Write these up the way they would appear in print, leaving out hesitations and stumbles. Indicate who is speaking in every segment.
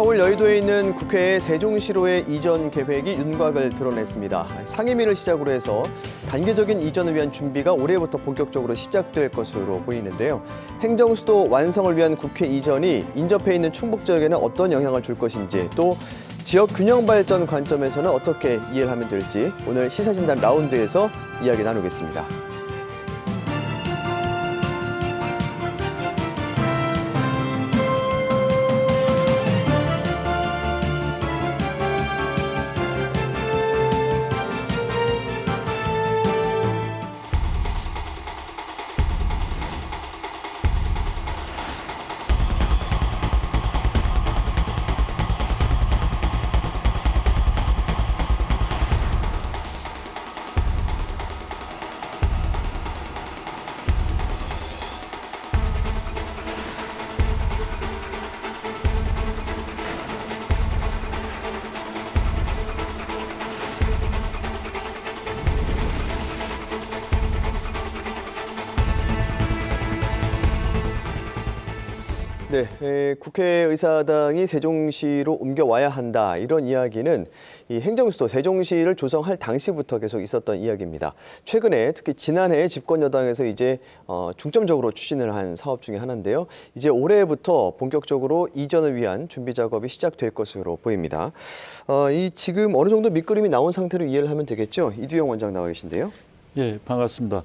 Speaker 1: 서울 여의도에 있는 국회 세종시로의 이전 계획이 윤곽을 드러냈습니다. 상임위를 시작으로 해서 단계적인 이전을 위한 준비가 올해부터 본격적으로 시작될 것으로 보이는데요. 행정수도 완성을 위한 국회 이전이 인접해 있는 충북 지역에는 어떤 영향을 줄 것인지, 또 지역 균형 발전 관점에서는 어떻게 이해를 하면 될지 오늘 시사진단 라운드에서 이야기 나누겠습니다. 네, 국회의사당이 세종시로 옮겨와야 한다, 이런 이야기는 이 행정수도 세종시를 조성할 당시부터 계속 있었던 이야기입니다. 최근에 특히 지난해 집권 여당에서 이제 중점적으로 추진을 한 사업 중에 하나인데요. 이제 올해부터 본격적으로 이전을 위한 준비 작업이 시작될 것으로 보입니다. 이 지금 어느 정도 밑그림이 나온 상태로 이해를 하면 되겠죠? 이두영 원장 나와 계신데요.
Speaker 2: 예, 반갑습니다.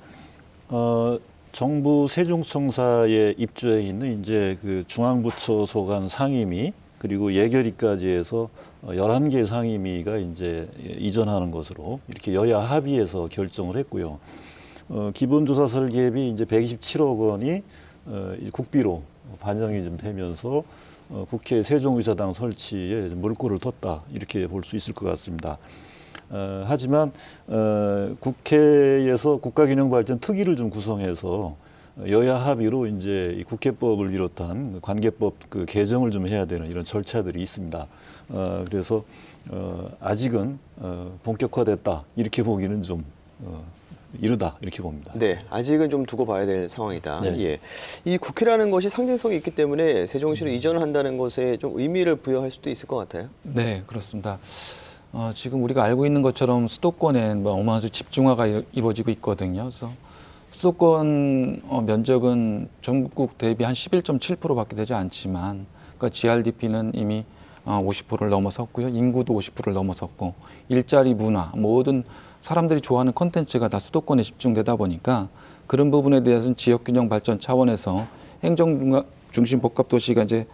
Speaker 2: 정부 세종청사에 입주해 있는 이제 그 중앙부처 소관 상임위, 그리고 예결위까지 해서 11개 상임위가 이제 이전하는 것으로 이렇게 여야 합의해서 결정을 했고요. 기본조사 설계비 이제 127억 원이 국비로 반영이 좀 되면서 국회 세종의사당 설치에 물꼬를 텄다, 이렇게 볼 수 있을 것 같습니다. 하지만 국회에서 국가균형발전 특위를 좀 구성해서 여야 합의로 이제 이 국회법을 비롯한 관계법 그 개정을 좀 해야 되는 이런 절차들이 있습니다. 그래서 아직은 본격화됐다, 이렇게 보기는 좀 이르다, 이렇게 봅니다.
Speaker 1: 네, 아직은 좀 두고 봐야 될 상황이다.
Speaker 2: 네.
Speaker 1: 예. 이 국회라는 것이 상징성이 있기 때문에 세종시로 이전을 한다는 것에 좀 의미를 부여할 수도 있을 것 같아요.
Speaker 3: 네, 그렇습니다. 지금 우리가 알고 있는 것처럼 수도권엔 뭐 어마어마한 집중화가 이루어지고 있거든요. 그래서 수도권 면적은 전국 대비 한 11.7%밖에 되지 않지만, 그러니까 GRDP는 이미 50%를 넘어섰고요. 인구도 50%를 넘어섰고, 일자리, 문화, 모든 사람들이 좋아하는 콘텐츠가 다 수도권에 집중되다 보니까 그런 부분에 대해서는 지역균형 발전 차원에서 행정중심 복합도시가 이제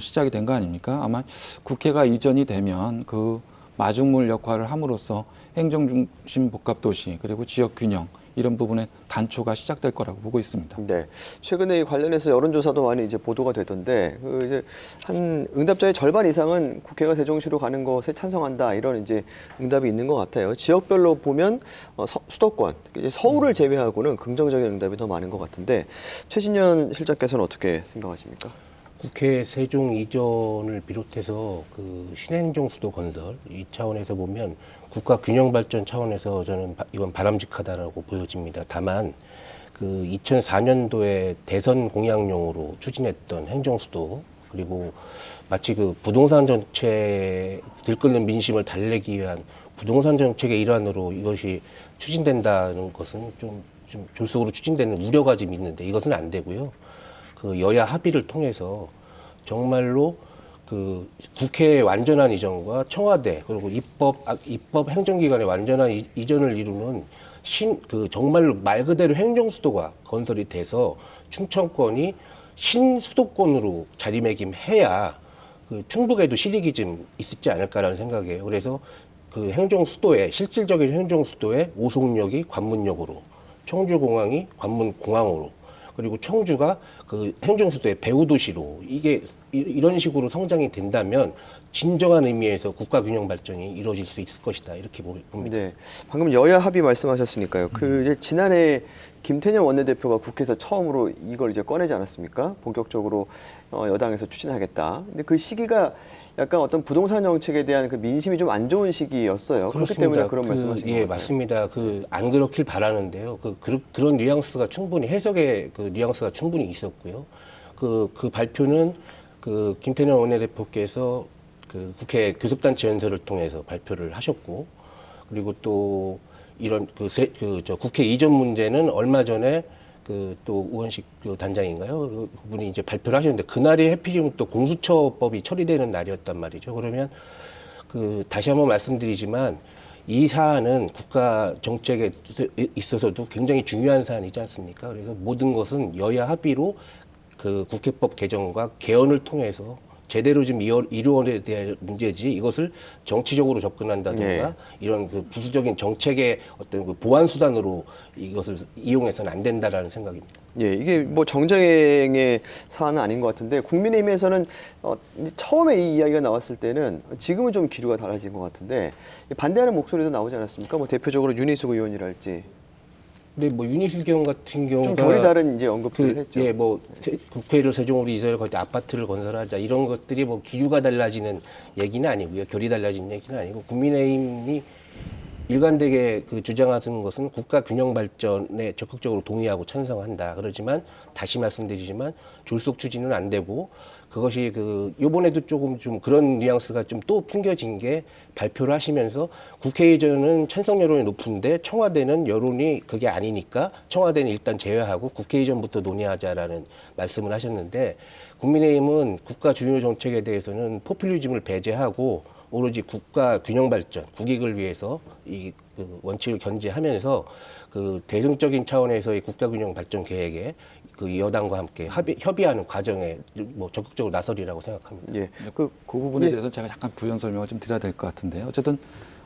Speaker 3: 시작이 된 거 아닙니까? 아마 국회가 이전이 되면 그 마중물 역할을 함으로써 행정중심 복합도시 그리고 지역균형 이런 부분의 단초가 시작될 거라고 보고 있습니다.
Speaker 1: 네, 최근에 관련해서 여론조사도 많이 이제 보도가 되던데, 이제 한 응답자의 절반 이상은 국회가 세종시로 가는 것에 찬성한다, 이런 이제 응답이 있는 것 같아요. 지역별로 보면 수도권, 이제 서울을 제외하고는 긍정적인 응답이 더 많은 것 같은데, 최진현 실장께서는 어떻게 생각하십니까?
Speaker 4: 국회 세종 이전을 비롯해서 그 신행정수도 건설, 이 차원에서 보면 국가 균형 발전 차원에서 저는 이건 바람직하다라고 보여집니다. 다만 그 2004년도에 대선 공약용으로 추진했던 행정수도, 그리고 마치 그 부동산 정책 들끓는 민심을 달래기 위한 부동산 정책의 일환으로 이것이 추진된다는 것은 좀 졸속으로 추진되는 우려가 좀 있는데, 이것은 안 되고요. 그 여야 합의를 통해서 정말로 그 국회의 완전한 이전과 청와대 그리고 입법 행정기관의 완전한 이전을 이루는 정말로 말 그대로 행정수도가 건설이 돼서 충청권이 신수도권으로 자리매김해야 그 충북에도 실익이 좀 있지 않을까라는 생각이에요. 그래서 그 행정수도의 실질적인 행정수도의 오송역이 관문역으로, 청주공항이 관문공항으로, 그리고 청주가 그 행정수도의 배후도시로, 이게 이런 식으로 성장이 된다면 진정한 의미에서 국가균형 발전이 이루어질 수 있을 것이다, 이렇게 봅니다.
Speaker 1: 네, 방금 여야 합의 말씀하셨으니까요. 그 이제 지난해 김태년 원내대표가 국회에서 처음으로 이걸 이제 꺼내지 않았습니까? 본격적으로 여당에서 추진하겠다. 근데 그 시기가 약간 어떤 부동산 정책에 대한 그 민심이 좀 안 좋은 시기였어요. 그렇기 때문에 그런 말씀하신 것
Speaker 4: 예,
Speaker 1: 같아요.
Speaker 4: 맞습니다. 안 그렇길 바라는데요. 그런 뉘앙스가 충분히, 해석의 그 뉘앙스가 충분히 있었고요. 그 발표는 그 김태년 원내대표께서 그 국회 교섭단체 연설을 통해서 발표를 하셨고, 그리고 또 이런 저 국회 이전 문제는 얼마 전에 그 또 우원식 그 단장인가요? 그분이 이제 발표를 하셨는데 그날이 해필이면 또 공수처법이 처리되는 날이었단 말이죠. 그러면 그 다시 한번 말씀드리지만 이 사안은 국가 정책에 있어서도 굉장히 중요한 사안이지 않습니까? 그래서 모든 것은 여야 합의로 그 국회법 개정과 개헌을 통해서 제대로 좀 이루어야 될 문제지 이것을 정치적으로 접근한다든가 이런 그 부수적인 정책의 어떤 그 보완 수단으로 이것을 이용해서는 안 된다라는 생각입니다.
Speaker 1: 예, 이게 뭐 정쟁의 사안은 아닌 것 같은데 국민의힘에서는 처음에 이 이야기가 나왔을 때는 지금은 좀 기류가 달라진 것 같은데 반대하는 목소리도 나오지 않았습니까? 뭐 대표적으로 윤희숙 의원이랄지.
Speaker 4: 근데 뭐 윤희숙 의원 같은 경우가
Speaker 1: 좀 결이 다른 이제 언급들을 했죠.
Speaker 4: 예, 뭐 국회를 세종으로 이전해 거기다 아파트를 건설하자 이런 것들이 뭐 기류가 달라지는 얘기는 아니고요. 결이 달라지는 얘기는 아니고 국민의힘이 일관되게 그 주장하시는 것은 국가 균형 발전에 적극적으로 동의하고 찬성한다. 그러지만 다시 말씀드리지만 졸속 추진은 안 되고 그것이 그 요번에도 조금 좀 그런 뉘앙스가 좀 또 풍겨진 게 발표를 하시면서 국회의전은 찬성 여론이 높은데 청와대는 여론이 그게 아니니까 청와대는 일단 제외하고 국회의전부터 논의하자라는 말씀을 하셨는데 국민의힘은 국가 중요 정책에 대해서는 포퓰리즘을 배제하고 오로지 국가 균형 발전, 국익을 위해서 이 그 원칙을 견지하면서 그 대승적인 차원에서의 국가 균형 발전 계획에 그 여당과 함께 협의하는 과정에 뭐 적극적으로 나서리라고 생각합니다.
Speaker 1: 예.
Speaker 3: 그 부분에 대해서 제가 약간 부연 설명을 좀 드려야 될 것 같은데요. 어쨌든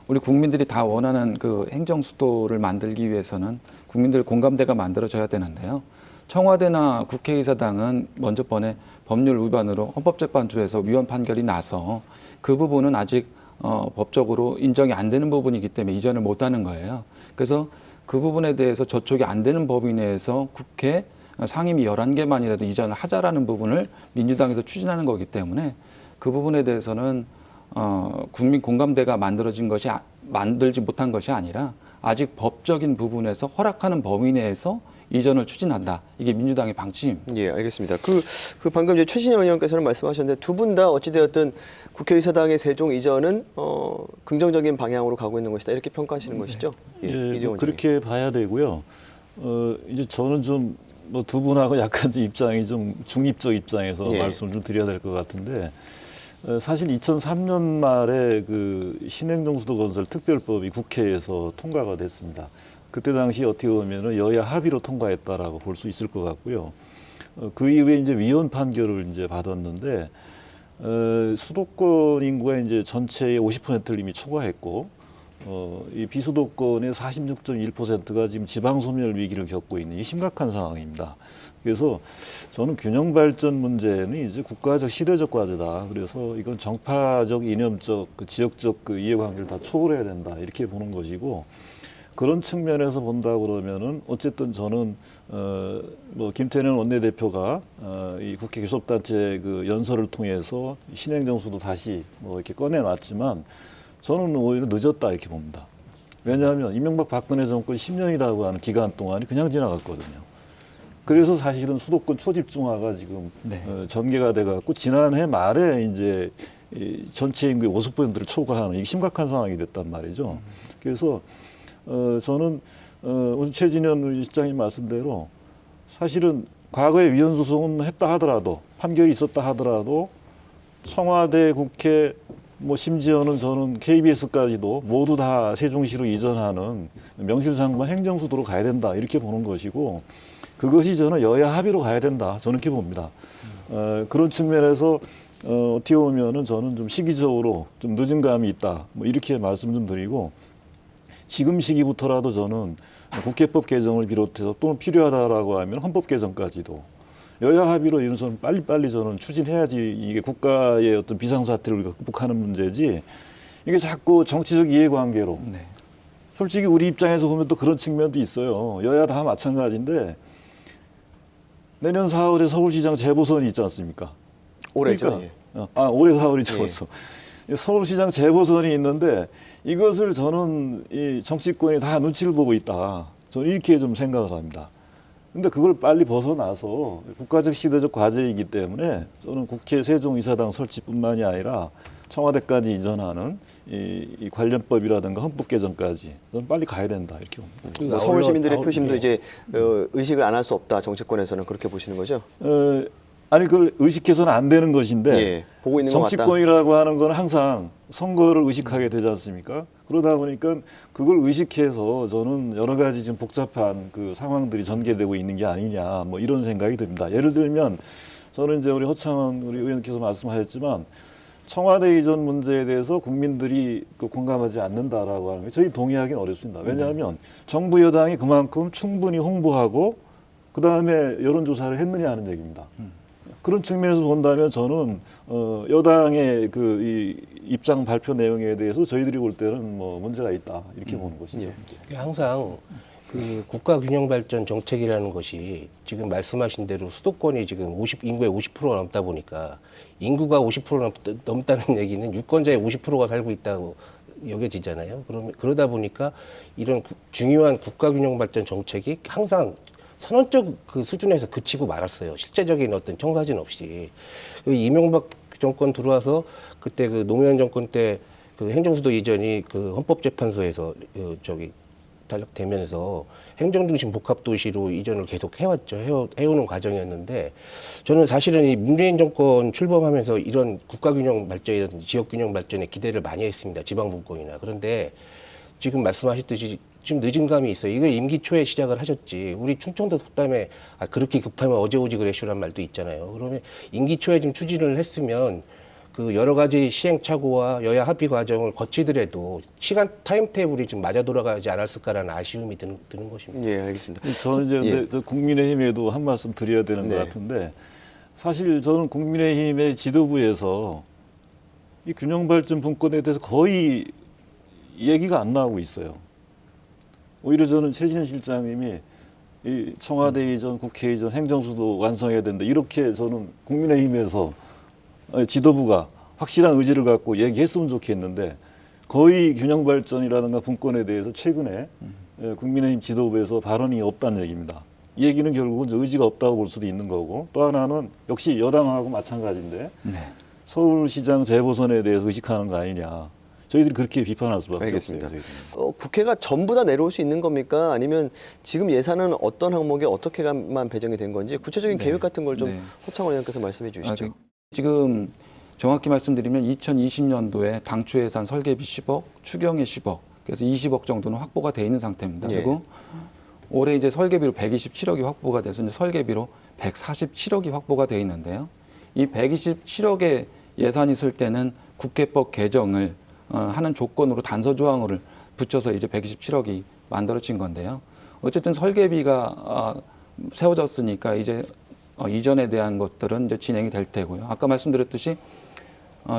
Speaker 3: 우리 국민들이 다 원하는 그 행정 수도를 만들기 위해서는 국민들 공감대가 만들어져야 되는데요. 청와대나 국회의사당은 먼저 번에 법률 위반으로 헌법재판소에서 위헌 판결이 나서 그 부분은 아직 법적으로 인정이 안 되는 부분이기 때문에 이전을 못하는 거예요. 그래서 그 부분에 대해서 저촉이 안 되는 법인 내에서 국회 상임위 11개만이라도 이전을 하자라는 부분을 민주당에서 추진하는 거기 때문에 그 부분에 대해서는 국민 공감대가 만들지 못한 것이 아니라 아직 법적인 부분에서 허락하는 범위 내에서 이전을 추진한다. 이게 민주당의 방침입니다.
Speaker 1: 예, 알겠습니다. 그 방금 이제 최신영 의원께서는 말씀하셨는데 두 분 다 어찌되었든 국회의사당의 세종 이전은 긍정적인 방향으로 가고 있는 것이다. 이렇게 평가하시는 것이죠?
Speaker 2: 예,
Speaker 1: 이재원
Speaker 2: 뭐 그렇게 봐야 되고요. 이제 저는 좀 뭐 두 분하고 약간 좀 입장이 좀 중립적 입장에서
Speaker 1: 예.
Speaker 2: 말씀을 좀 드려야 될 것 같은데 사실 2003년 말에 그 신행정수도 건설 특별법이 국회에서 통과가 됐습니다. 그때 당시 어떻게 보면은 여야 합의로 통과했다라고 볼 수 있을 것 같고요. 그 이후에 이제 위헌 판결을 이제 받았는데 수도권 인구가 이제 전체의 50%를 이미 초과했고 이 비수도권의 46.1%가 지금 지방 소멸 위기를 겪고 있는 이 심각한 상황입니다. 그래서 저는 균형 발전 문제는 이제 국가적 시대적 과제다. 그래서 이건 정파적, 이념적, 그 지역적 그 이해관계를 다 초월해야 된다. 이렇게 보는 것이고 그런 측면에서 본다 그러면은 어쨌든 저는 뭐 김태년 원내대표가 이 국회 교섭단체 그 연설을 통해서 신행정수도 다시 뭐 이렇게 꺼내놨지만 저는 오히려 늦었다 이렇게 봅니다. 왜냐하면 이명박 박근혜 정권 10년이라고 하는 기간 동안이 그냥 지나갔거든요. 그래서 사실은 수도권 초집중화가 지금 전개가 돼갖고 지난해 말에 이제 이 전체 인구의 50%를 초과하는 이게 심각한 상황이 됐단 말이죠. 그래서 저는 오늘 최진현 실장님 말씀대로 사실은 과거에 위헌 소송은 했다 하더라도 판결이 있었다 하더라도 청와대, 국회, 뭐 심지어는 저는 KBS까지도 모두 다 세종시로 이전하는 명실상부한 행정수도로 가야 된다 이렇게 보는 것이고 그것이 저는 여야 합의로 가야 된다 저는 이렇게 봅니다. 그런 측면에서 어떻게 보면은 저는 좀 시기적으로 좀 늦은 감이 있다 뭐 이렇게 말씀 좀 드리고. 지금 시기부터라도 저는 국회법 개정을 비롯해서 또는 필요하다라고 하면 헌법 개정까지도 여야 합의로 이런 것은 빨리빨리 저는 추진해야지 이게 국가의 어떤 비상사태를 우리가 극복하는 문제지 이게 자꾸 정치적 이해관계로 솔직히 우리 입장에서 보면 또 그런 측면도 있어요. 여야 다 마찬가지인데 내년 4월에 서울시장 재보선이 있지 않습니까?
Speaker 1: 올해죠.
Speaker 2: 그러니까, 올해 4월이죠. 벌써. 서울시장 재보선이 있는데 이것을 저는 이 정치권이 다 눈치를 보고 있다. 저는 이렇게 좀 생각을 합니다. 근데 그걸 빨리 벗어나서 국가적 시대적 과제이기 때문에 저는 국회 세종이사당 설치뿐만이 아니라 청와대까지 이전하는 이 관련법이라든가 헌법 개정까지 좀 빨리 가야 된다 이렇게 봅니다.
Speaker 1: 뭐 서울 시민들의 표심도
Speaker 4: 예.
Speaker 1: 이제 의식을 안 할 수 없다. 정치권에서는 그렇게 보시는 거죠?
Speaker 2: 아니 그걸 의식해서는 안 되는 것인데
Speaker 1: 예, 보고 있는 것 같다.
Speaker 2: 정치권이라고 하는 건 항상 선거를 의식하게 되지 않습니까? 그러다 보니까 그걸 의식해서 저는 여러 가지 좀 복잡한 그 상황들이 전개되고 있는 게 아니냐 뭐 이런 생각이 듭니다. 예를 들면 저는 이제 우리 허창원 우리 의원께서 말씀하셨지만 청와대 이전 문제에 대해서 국민들이 그 공감하지 않는다라고 하는 게 저희 동의하기는 어렵습니다. 왜냐하면 정부 여당이 그만큼 충분히 홍보하고 그 다음에 여론조사를 했느냐 하는 얘기입니다. 그런 측면에서 본다면 저는 여당의 그 이 입장 발표 내용에 대해서 저희들이 볼 때는 뭐 문제가 있다 이렇게 보는 것이죠.
Speaker 4: 항상 그 국가균형발전 정책이라는 것이 지금 말씀하신 대로 수도권이 지금 인구의 50%가 넘다 보니까 인구가 50% 넘다는 얘기는 유권자의 50%가 살고 있다고 여겨지잖아요. 그러다 보니까 이런 중요한 국가균형발전 정책이 항상 선언적 그 수준에서 그치고 말았어요. 실제적인 어떤 청사진 없이. 이명박 정권 들어와서 그때 그 노무현 정권 때 그 행정수도 이전이 그 헌법재판소에서 탄력되면서 행정중심 복합도시로 이전을 계속 해왔죠. 해오는 과정이었는데 저는 사실은 이 문재인 정권 출범하면서 이런 국가균형 발전이라든지 지역균형 발전에 기대를 많이 했습니다. 지방분권이나. 그런데 지금 말씀하셨듯이 지금 늦은 감이 있어요. 이걸 임기 초에 시작을 하셨지. 우리 충청도 속담에 그렇게 급하면 어제 오지 그랬슈란 말도 있잖아요. 그러면 임기 초에 좀 추진을 했으면 그 여러 가지 시행착오와 여야 합의 과정을 거치더라도 시간 타임테이블이 좀 맞아 돌아가지 않았을까라는 아쉬움이 드는 것입니다.
Speaker 1: 예, 알겠습니다.
Speaker 2: 저는 이제 근데 저 국민의힘에도 한 말씀 드려야 되는
Speaker 1: 네.
Speaker 2: 것 같은데 사실 저는 국민의힘의 지도부에서 이 균형발전 분권에 대해서 거의 얘기가 안 나오고 있어요. 오히려 저는 최진현 실장님이 이 청와대 이전, 국회 이전, 행정수도 완성해야 된다 이렇게 저는 국민의힘에서 지도부가 확실한 의지를 갖고 얘기했으면 좋겠는데 거의 균형발전이라든가 분권에 대해서 최근에 국민의힘 지도부에서 발언이 없다는 얘기입니다. 이 얘기는 결국은 의지가 없다고 볼 수도 있는 거고 또 하나는 역시 여당하고 마찬가지인데
Speaker 3: 네.
Speaker 2: 서울시장 재보선에 대해서 의식하는 거 아니냐. 저희들이 그렇게 비판할 수밖에
Speaker 1: 알겠습니다.
Speaker 2: 없어요.
Speaker 1: 국회가 전부 다 내려올 수 있는 겁니까? 아니면 지금 예산은 어떤 항목에 어떻게만 배정이 된 건지 구체적인 계획 같은 걸 좀
Speaker 3: 네.
Speaker 1: 허창원 의원께서 말씀해 주시죠.
Speaker 3: 지금 정확히 말씀드리면 2020년도에 당초 예산 설계비 10억, 추경에 10억, 그래서 20억 정도는 확보가 돼 있는 상태입니다.
Speaker 1: 예.
Speaker 3: 그리고 올해 이제 설계비로 127억이 확보가 돼서 이제 설계비로 147억이 확보가 돼 있는데요. 이 127억의 예산이 있을 때는 국회법 개정을 하는 조건으로 단서 조항을 붙여서 이제 127억이 만들어진 건데요. 어쨌든 설계비가 세워졌으니까 이제 이전에 대한 것들은 이제 진행이 될 테고요. 아까 말씀드렸듯이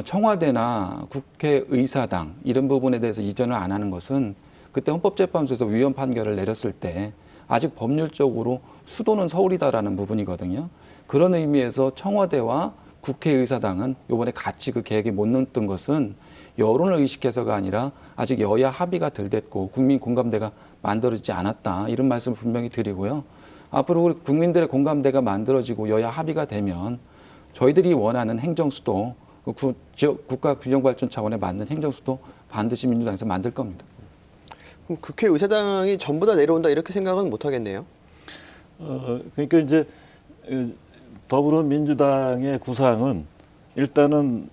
Speaker 3: 청와대나 국회의사당 이런 부분에 대해서 이전을 안 하는 것은 그때 헌법재판소에서 위헌 판결을 내렸을 때 아직 법률적으로 수도는 서울이다라는 부분이거든요. 그런 의미에서 청와대와 국회의사당은 이번에 같이 그 계획에 못 넣었던 것은 여론을 의식해서가 아니라 아직 여야 합의가 덜 됐고 국민 공감대가 만들어지지 않았다 이런 말씀을 분명히 드리고요. 앞으로 우리 국민들의 공감대가 만들어지고 여야 합의가 되면 저희들이 원하는 행정수도 지역 국가균형발전 차원에 맞는 행정수도 반드시 민주당에서 만들 겁니다.
Speaker 1: 그럼 국회의사당이 전부 다 내려온다 이렇게 생각은 못 하겠네요.
Speaker 2: 그러니까 이제 더불어민주당의 구상은 일단은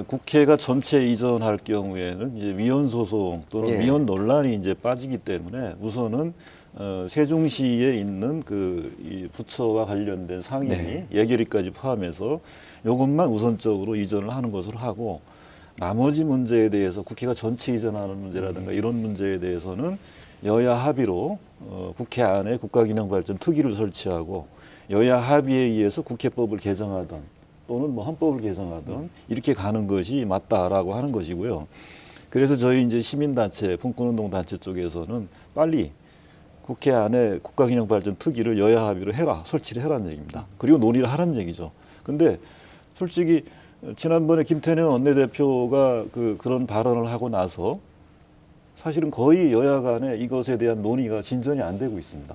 Speaker 2: 국회가 전체 이전할 경우에는 이제 위헌 소송 또는
Speaker 1: 예.
Speaker 2: 위헌 논란이 이제 빠지기 때문에 우선은 세종시에 있는 이 부처와 관련된 상임위
Speaker 3: 네.
Speaker 2: 예결위까지 포함해서 이것만 우선적으로 이전을 하는 것으로 하고 나머지 문제에 대해서 국회가 전체 이전하는 문제라든가 이런 문제에 대해서는 여야 합의로 국회 안에 국가균형발전 특위를 설치하고 여야 합의에 의해서 국회법을 개정하던 또는 뭐 헌법을 개정하든 이렇게 가는 것이 맞다라고 하는 것이고요. 그래서 저희 이제 시민단체, 분권운동단체 쪽에서는 빨리 국회 안에 국가균형발전 특위를 여야 합의로 설치를 해라는 얘기입니다. 그리고 논의를 하라는 얘기죠. 근데 솔직히 지난번에 김태년 원내대표가 그런 발언을 하고 나서 사실은 거의 여야 간에 이것에 대한 논의가 진전이 안 되고 있습니다.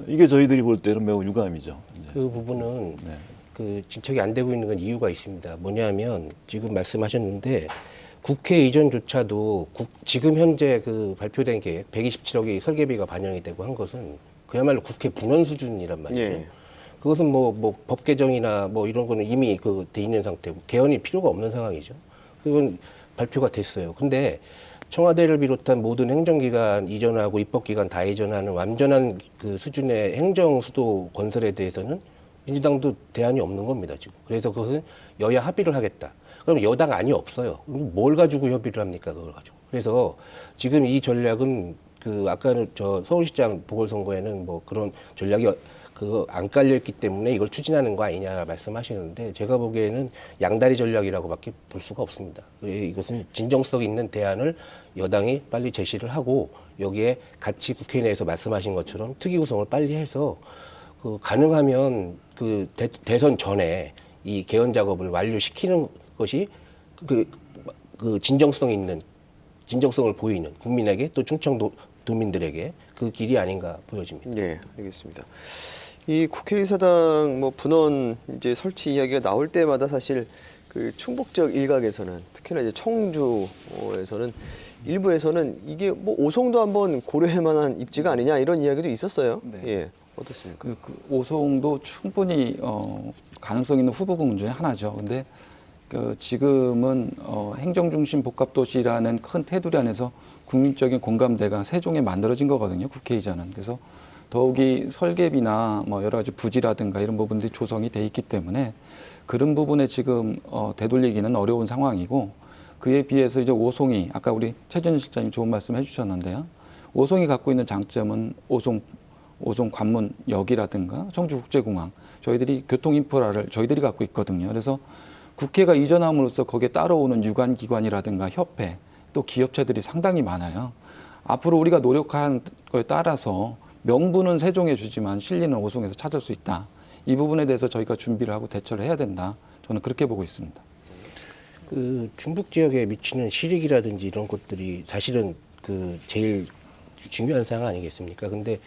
Speaker 2: 이게 저희들이 볼 때는 매우 유감이죠.
Speaker 4: 그 부분은
Speaker 2: 네.
Speaker 4: 그 진척이 안 되고 있는 건 이유가 있습니다. 뭐냐면 지금 말씀하셨는데 국회 이전조차도 지금 현재 그 발표된 계획 127억의 설계비가 반영이 되고 한 것은 그야말로 국회 분원 수준이란 말이죠.
Speaker 1: 예.
Speaker 4: 그것은 뭐 법 개정이나 뭐 이런 거는 이미 그 돼 있는 상태고 개헌이 필요가 없는 상황이죠. 그건 발표가 됐어요. 근데 청와대를 비롯한 모든 행정기관 이전하고 입법기관 다 이전하는 완전한 그 수준의 행정수도 건설에 대해서는 민주당도 대안이 없는 겁니다, 지금. 그래서 그것은 여야 합의를 하겠다. 그럼 여당 안이 없어요. 그럼 뭘 가지고 협의를 합니까, 그걸 가지고. 그래서 지금 이 전략은 그 아까는 저 서울시장 보궐선거에는 뭐 그런 전략이 그거 안 깔려있기 때문에 이걸 추진하는 거 아니냐 말씀하시는데 제가 보기에는 양다리 전략이라고밖에 볼 수가 없습니다. 이것은 진정성 있는 대안을 여당이 빨리 제시를 하고 여기에 같이 국회 내에서 말씀하신 것처럼 특위 구성을 빨리 해서 그 가능하면 그 대선 전에 이 개헌 작업을 완료시키는 것이 그 진정성 있는 진정성을 보이는 국민에게 또 충청도민들에게 그 길이 아닌가 보여집니다.
Speaker 1: 네, 알겠습니다. 이 국회의사당 뭐 분원 이제 설치 이야기가 나올 때마다 사실 그 충북 지역 일각에서는 특히나 이제 청주에서는 일부에서는 이게 뭐 오송도 한번 고려할 만한 입지가 아니냐 이런 이야기도 있었어요.
Speaker 3: 네.
Speaker 1: 예, 어떻습니까?
Speaker 3: 그 오송도 충분히 가능성 있는 후보군 중에 하나죠. 근데 그 지금은 행정중심 복합도시라는 큰 테두리 안에서 국민적인 공감대가 세종에 만들어진 거거든요. 국회 이전은. 그래서 더욱이 설계비나 뭐 여러 가지 부지라든가 이런 부분들이 조성이 돼 있기 때문에 그런 부분에 지금 되돌리기는 어려운 상황이고 그에 비해서 이제 오송이 아까 우리 최준희 실장님 좋은 말씀 해주셨는데요. 오송이 갖고 있는 장점은 오송 관문역이라든가 청주국제공항 저희들이 교통 인프라를 저희들이 갖고 있거든요. 그래서 국회가 이전함으로써 거기에 따라오는 유관기관이라든가 협회 또 기업체들이 상당히 많아요. 앞으로 우리가 노력한 거에 따라서 명분은 세종에 주지만 실리는 오송에서 찾을 수 있다. 이 부분에 대해서 저희가 준비를 하고 대처를 해야 된다. 저는 그렇게 보고 있습니다.
Speaker 4: 그 충북 지역에 미치는 실익이라든지 이런 것들이 사실은 그 제일 중요한 사항 아니겠습니까? 근데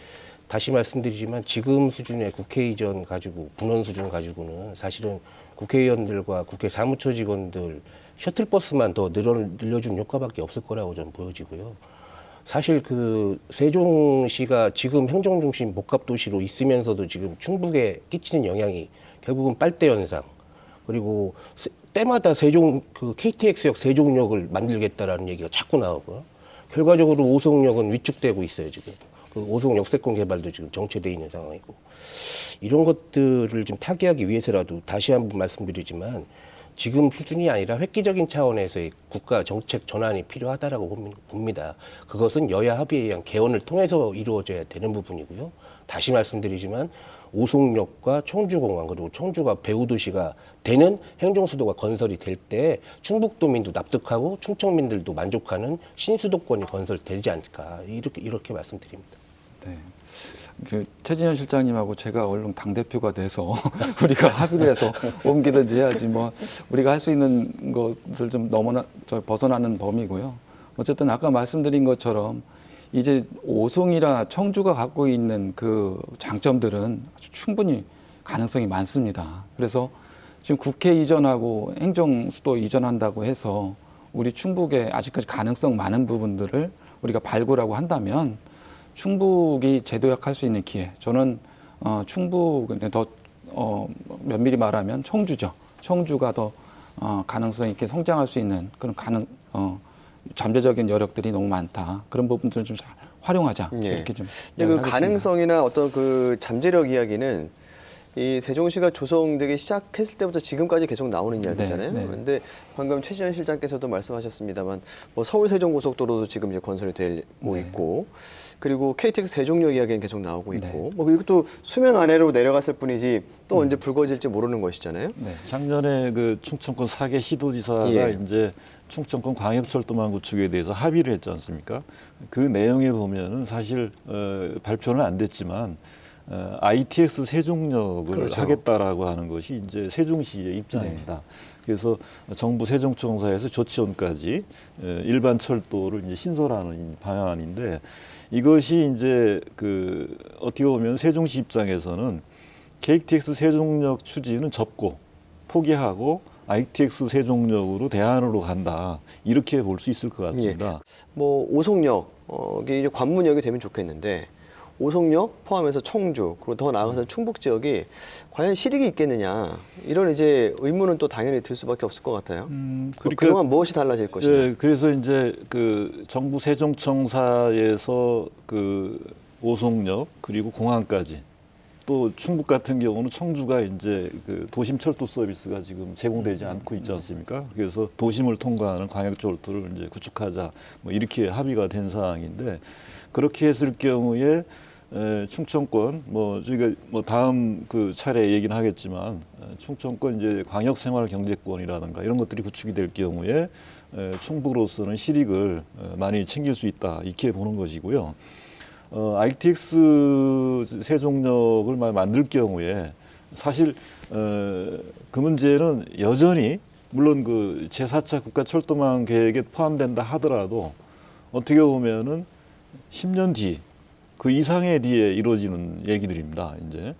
Speaker 4: 다시 말씀드리지만 지금 수준의 국회 이전 가지고 분원 수준 가지고는 사실은 국회의원들과 국회 사무처 직원들 셔틀버스만 더 늘려준 효과밖에 없을 거라고 저는 보여지고요. 사실 그 세종시가 지금 행정중심 복합도시로 있으면서도 지금 충북에 끼치는 영향이 결국은 빨대 현상 그리고 때마다 그 KTX역 세종역을 만들겠다라는 얘기가 자꾸 나오고요. 결과적으로 오송역은 위축되고 있어요 지금. 그 오송 역세권 개발도 지금 정체돼 있는 상황이고 이런 것들을 좀 타개하기 위해서라도 다시 한번 말씀드리지만 지금 수준이 아니라 획기적인 차원에서의 국가 정책 전환이 필요하다라고 봅니다. 그것은 여야 합의에 의한 개헌을 통해서 이루어져야 되는 부분이고요. 다시 말씀드리지만 오송역과 청주공항 그리고 청주가 배후도시가 되는 행정수도가 건설이 될 때 충북도민도 납득하고 충청민들도 만족하는 신수도권이 건설되지 않을까 이렇게 말씀드립니다.
Speaker 3: 네. 그 최진현 실장님하고 제가 얼른 당 대표가 돼서 우리가 합의를 해서 옮기든지 해야지 뭐 우리가 할 수 있는 것을 좀 벗어나는 범위고요. 어쨌든 아까 말씀드린 것처럼 이제 오송이나 청주가 갖고 있는 그 장점들은 아주 충분히 가능성이 많습니다. 그래서 지금 국회 이전하고 행정수도 이전한다고 해서 우리 충북에 아직까지 가능성 많은 부분들을 우리가 발굴하고 한다면 충북이 재도약할 수 있는 기회. 저는 충북은 더 면밀히 말하면 청주죠. 청주가 더 가능성 있게 성장할 수 있는 그런 잠재적인 여력들이 너무 많다. 그런 부분들을 좀 잘 활용하자.
Speaker 1: 예.
Speaker 3: 이렇게 좀.
Speaker 1: 근데 그 가능성이나 어떤 그 잠재력 이야기는 이 세종시가 조성되기 시작했을 때부터 지금까지 계속 나오는 이야기잖아요.
Speaker 3: 네.
Speaker 1: 그런데 방금 최진현 실장께서도 말씀하셨습니다만 뭐 서울 세종고속도로도 지금 이제 건설이 되고
Speaker 3: 네.
Speaker 1: 있고 그리고 KTX 세종역 이야기는 계속 나오고 있고
Speaker 3: 네.
Speaker 1: 뭐 이것도 수면 아래로 내려갔을 뿐이지 또 언제 불거질지 모르는 것이잖아요.
Speaker 3: 네.
Speaker 2: 작년에 그 충청권 4개 시도지사가
Speaker 1: 예.
Speaker 2: 이제 충청권 광역철도망 구축에 대해서 합의를 했지 않습니까? 그 내용에 보면은 사실 발표는 안 됐지만 ITX 세종역을
Speaker 1: 그렇죠.
Speaker 2: 하겠다라고 하는 것이 이제 세종시의 입장입니다. 그래서 정부 세종청사에서 조치원까지 일반 철도를 이제 신설하는 방안인데 이것이 이제 그 어떻게 보면 세종시 입장에서는 KTX 세종역 추진은 접고 포기하고 ITX 세종역으로 대안으로 간다. 이렇게 볼 수 있을 것 같습니다.
Speaker 1: 뭐 오송역 이게 이제 관문역이 되면 좋겠는데 오송역 포함해서 청주 그리고 더 나아가서 충북 지역이 과연 실익이 있겠느냐 이런 이제 의문은 또 당연히 들 수밖에 없을 것 같아요. 그동안 무엇이 달라질 것이냐.
Speaker 2: 예, 그래서 이제 그 정부 세종청사에서 그 오송역 그리고 공항까지 또 충북 같은 경우는 청주가 이제 그 도심 철도 서비스가 지금 제공되지 않고 있지 않습니까? 그래서 도심을 통과하는 광역철도를 이제 구축하자 뭐 이렇게 합의가 된 상황인데 그렇게 했을 경우에 충청권 뭐 저희가 뭐 다음 그 차례 얘기는 하겠지만 충청권 이제 광역생활경제권이라든가 이런 것들이 구축이 될 경우에 충북으로서는 실익을 많이 챙길 수 있다 이렇게 보는 것이고요. ITX 세종역을 만들 경우에 사실 그 문제는 여전히 물론 그 제4차 국가철도망 계획에 포함된다 하더라도 어떻게 보면은 10년 뒤 그 이상의 뒤에 이루어지는 얘기들입니다. 이제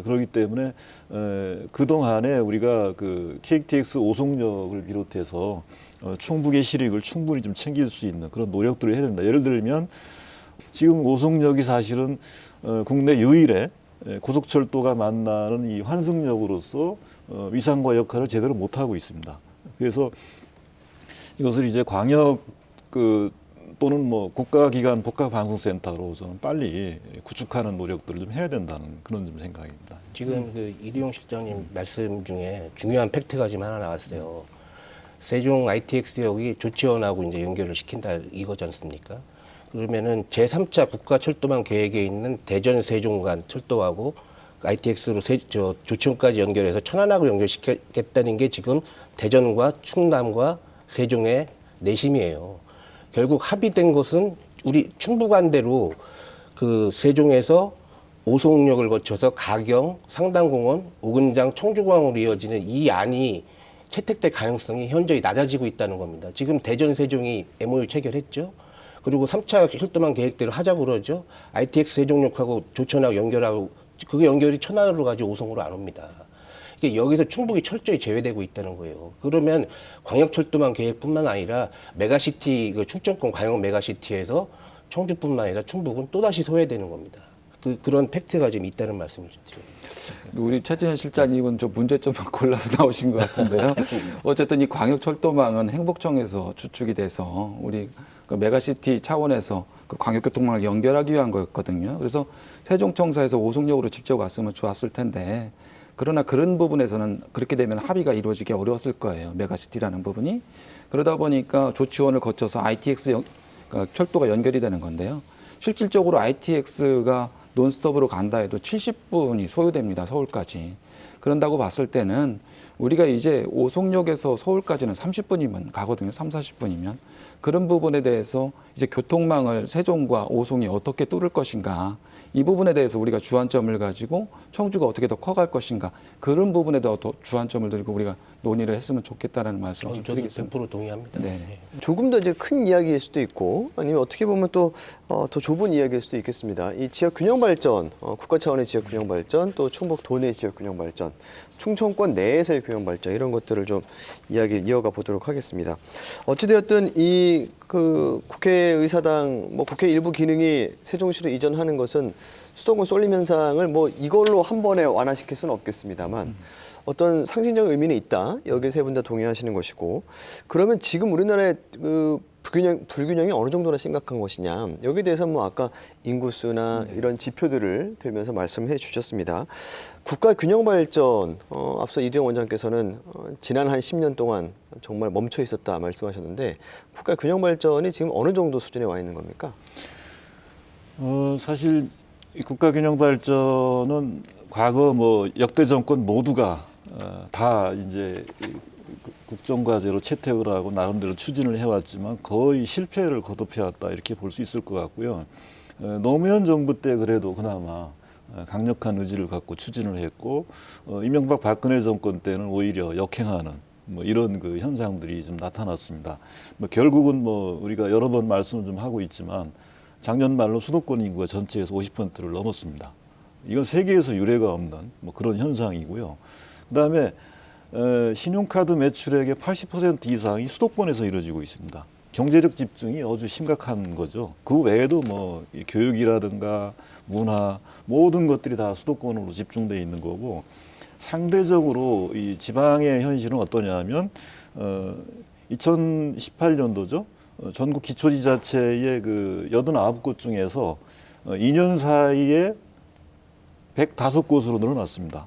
Speaker 2: 그렇기 때문에 그 동안에 우리가 그 KTX 오송역을 비롯해서 충북의 실익을 충분히 좀 챙길 수 있는 그런 노력들을 해야 된다. 예를 들면 지금 오송역이 사실은 국내 유일의 고속철도가 만나는 이 환승역으로서 위상과 역할을 제대로 못 하고 있습니다. 그래서 이것을 이제 광역 또는 뭐 국가기관 복합방송센터로 저는 빨리 구축하는 노력들을 좀 해야 된다는 그런 좀 생각입니다.
Speaker 4: 지금 그 이리용 실장님 말씀 중에 중요한 팩트가 지금 하나 나왔어요. 세종 ITX역이 조치원하고 이제 연결을 시킨다 이거지 않습니까? 그러면은 제3차 국가철도망 계획에 있는 대전 세종 간 철도하고 ITX로 조치원까지 연결해서 천안하고 연결시키겠다는 게 지금 대전과 충남과 세종의 내심이에요. 결국 합의된 것은 우리 충북안대로 그 세종에서 오송역을 거쳐서 가경, 상당공원, 오근장, 청주공항으로 이어지는 이 안이 채택될 가능성이 현저히 낮아지고 있다는 겁니다. 지금 대전 세종이 MOU 체결했죠. 그리고 3차 철도망 계획대로 하자고 그러죠. ITX 세종역하고 조천하고 연결하고 그게 연결이 천안으로 가지 오송으로 안 옵니다. 이게 여기서 충북이 철저히 제외되고 있다는 거예요. 그러면 광역철도망 계획뿐만 아니라 메가시티 그 충청권 광역 메가시티에서 청주뿐만 아니라 충북은 또다시 소외되는 겁니다. 그런 팩트가 지금 있다는 말씀을 좀 드려요.
Speaker 3: 우리 최진현 실장님은 저 문제점을 골라서 나오신 것 같은데요. 어쨌든 이 광역철도망은 행복청에서 주축이 돼서 우리 그 메가시티 차원에서 그 광역교통망을 연결하기 위한 거였거든요. 그래서 세종청사에서 오송역으로 직접 왔으면 좋았을 텐데 그러나 그런 부분에서는 그렇게 되면 합의가 이루어지기 어려웠을 거예요. 메가시티라는 부분이. 그러다 보니까 조치원을 거쳐서 ITX 그러니까 철도가 연결이 되는 건데요. 실질적으로 ITX가 논스톱으로 간다 해도 70분이 소요됩니다. 서울까지. 그런다고 봤을 때는 우리가 이제 오송역에서 서울까지는 30분이면 가거든요. 3, 40분이면. 그런 부분에 대해서 이제 교통망을 세종과 오송이 어떻게 뚫을 것인가. 이 부분에 대해서 우리가 주안점을 가지고 청주가 어떻게 더 커갈 것인가. 그런 부분에 더 주안점을 들고 우리가 논의를 했으면 좋겠다라는 말씀을 좀
Speaker 4: 저도
Speaker 3: 드리겠습니다.
Speaker 4: 100% 동의합니다.
Speaker 3: 네.
Speaker 1: 조금 더 이제 큰 이야기일 수도 있고 아니면 어떻게 보면 또 더 좁은 이야기일 수도 있겠습니다. 이 지역 균형 발전, 국가 차원의 지역 균형 발전, 또 충북 도내 지역 균형 발전, 충청권 내에서의 균형 발전 이런 것들을 좀 이야기 이어가 보도록 하겠습니다. 어찌되었든 이 그 국회의사당 뭐 국회 일부 기능이 세종시로 이전하는 것은 수도권 쏠림 현상을 뭐 이걸로 한 번에 완화시킬 수는 없겠습니다만 어떤 상징적 의미는 있다. 여기 세 분 다 동의하시는 것이고 그러면 지금 우리나라의 그 불균형이 어느 정도나 심각한 것이냐. 여기에 대해서 뭐 아까 인구수나 이런 지표들을 들면서 말씀해 주셨습니다. 국가 균형 발전, 앞서 이두영 원장께서는 지난 한 10년 동안 정말 멈춰 있었다 말씀하셨는데 국가 균형 발전이 지금 어느 정도 수준에 와 있는 겁니까?
Speaker 2: 사실 이 국가 균형 발전은 과거 뭐 역대 정권 모두가 다 이제 국정과제로 채택을 하고 나름대로 추진을 해왔지만 거의 실패를 거듭해왔다 이렇게 볼 수 있을 것 같고요. 노무현 정부 때 그래도 그나마 강력한 의지를 갖고 추진을 했고 이명박 박근혜 정권 때는 오히려 역행하는 뭐 이런 그 현상들이 좀 나타났습니다. 뭐 결국은 뭐 우리가 여러 번 말씀을 좀 하고 있지만 작년 말로 수도권 인구가 전체에서 50%를 넘었습니다. 이건 세계에서 유례가 없는 뭐 그런 현상이고요. 그다음에 신용카드 매출액의 80% 이상이 수도권에서 이루어지고 있습니다. 경제적 집중이 아주 심각한 거죠. 그 외에도 뭐 교육이라든가 문화 모든 것들이 다 수도권으로 집중돼 있는 거고, 상대적으로 이 지방의 현실은 어떠냐면 2018년도죠. 전국 기초지자체의 그 89곳 중에서 2년 사이에 105곳으로 늘어났습니다.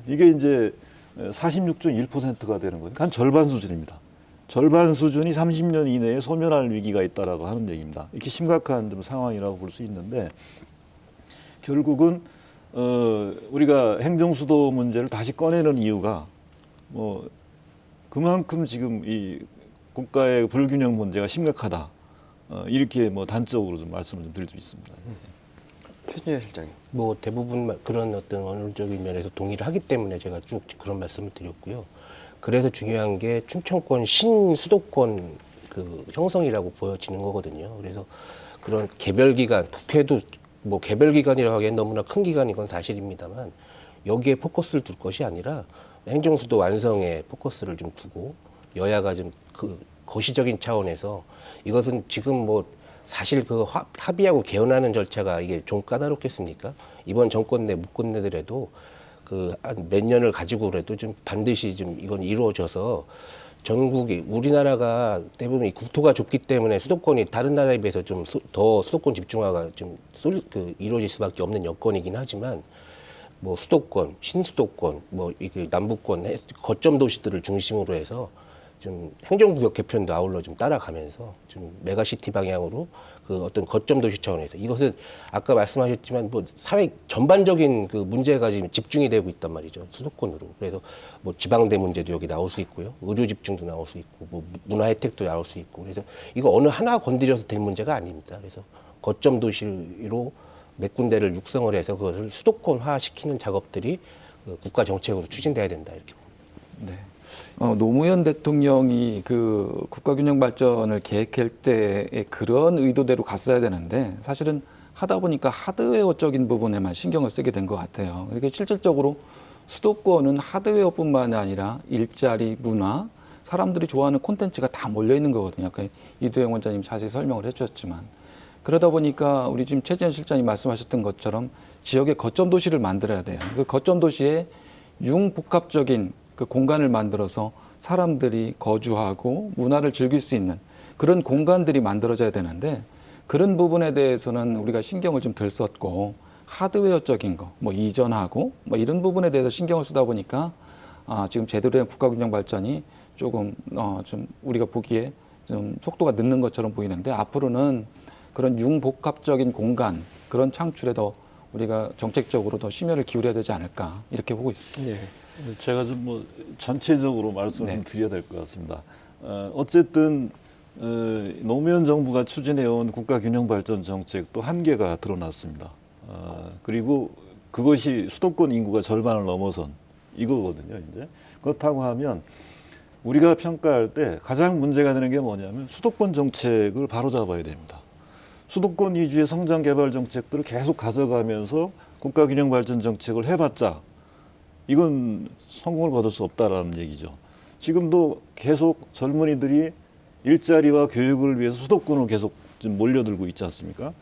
Speaker 2: 이게 이제 46.1%가 되는 거예요. 한 절반 수준입니다. 절반 수준이 30년 이내에 소멸할 위기가 있다라고 하는 얘기입니다. 이렇게 심각한 좀 상황이라고 볼 수 있는데, 결국은 우리가 행정수도 문제를 다시 꺼내는 이유가 뭐 그만큼 지금 이 국가의 불균형 문제가 심각하다. 이렇게 뭐 단적으로 좀 말씀을 좀 드릴 수 있습니다.
Speaker 1: 최진열 실장님.
Speaker 4: 뭐 대부분 그런 어떤 원론적인 면에서 동의를 하기 때문에 제가 쭉 그런 말씀을 드렸고요. 그래서 중요한 게 충청권 신수도권 그 형성이라고 보여지는 거거든요. 그래서 그런 개별 기관, 국회도 뭐 개별 기관이라고 하기엔 너무나 큰 기관인 건 사실입니다만, 여기에 포커스를 둘 것이 아니라 행정수도 완성에 포커스를 좀 두고, 여야가 좀 그 거시적인 차원에서, 이것은 지금 뭐 사실 그 합의하고 개헌하는 절차가 이게 좀 까다롭겠습니까? 이번 정권 내 못 끝내더라도 그 한 몇 년을 가지고라도 좀 반드시 좀 이건 이루어져서, 전국이 우리나라가 대부분 이 국토가 좁기 때문에 수도권이 다른 나라에 비해서 좀 더 수도권 집중화가 좀 이루어질 수밖에 없는 여건이긴 하지만, 뭐 수도권, 신수도권, 뭐 이게 남부권 거점 도시들을 중심으로 해서 좀 행정구역 개편도 아울러 좀 따라가면서 좀 메가시티 방향으로 그 어떤 거점 도시 차원에서, 이것은 아까 말씀하셨지만 뭐 사회 전반적인 그 문제가 지금 집중이 되고 있단 말이죠, 수도권으로. 그래서 뭐 지방대 문제도 여기 나올 수 있고요, 의료 집중도 나올 수 있고, 뭐 문화 혜택도 나올 수 있고, 그래서 이거 어느 하나 건드려서 될 문제가 아닙니다. 그래서 거점 도시로 몇 군데를 육성을 해서 그것을 수도권화 시키는 작업들이 그 국가 정책으로 추진돼야 된다, 이렇게 봅니다.
Speaker 3: 네. 노무현 대통령이 그 국가균형 발전을 계획할 때의 그런 의도대로 갔어야 되는데, 사실은 하다 보니까 하드웨어적인 부분에만 신경을 쓰게 된 것 같아요. 그러니까 실질적으로 수도권은 하드웨어뿐만 아니라 일자리, 문화, 사람들이 좋아하는 콘텐츠가 다 몰려 있는 거거든요. 아까 이두영 원장님 자세히 설명을 해주셨지만, 그러다 보니까 우리 지금 최재현 실장님 말씀하셨던 것처럼 지역의 거점 도시를 만들어야 돼요. 그 거점 도시에 융복합적인 그 공간을 만들어서 사람들이 거주하고 문화를 즐길 수 있는 그런 공간들이 만들어져야 되는데, 그런 부분에 대해서는 우리가 신경을 좀 덜 썼고, 하드웨어적인 거, 뭐 이전하고 뭐 이런 부분에 대해서 신경을 쓰다 보니까 지금 제대로 된 국가균형 발전이 조금 좀 우리가 보기에 좀 속도가 늦는 것처럼 보이는데, 앞으로는 그런 융복합적인 공간, 그런 창출에 더 우리가 정책적으로 더 심혈을 기울여야 되지 않을까, 이렇게 보고 있습니다.
Speaker 1: 네.
Speaker 2: 제가 좀 뭐 전체적으로 말씀을
Speaker 3: 네.
Speaker 2: 좀 드려야 될 것 같습니다. 어쨌든 노무현 정부가 추진해온 국가균형발전 정책도 한계가 드러났습니다. 그리고 그것이 수도권 인구가 절반을 넘어선 이거거든요, 이제. 그렇다고 하면 우리가 평가할 때 가장 문제가 되는 게 뭐냐면 수도권 정책을 바로잡아야 됩니다. 수도권 위주의 성장 개발 정책들을 계속 가져가면서 국가균형발전 정책을 해봤자 이건 성공을 거둘 수 없다라는 얘기죠. 지금도 계속 젊은이들이 일자리와 교육을 위해서 수도권으로 계속 좀 몰려들고 있지 않습니까?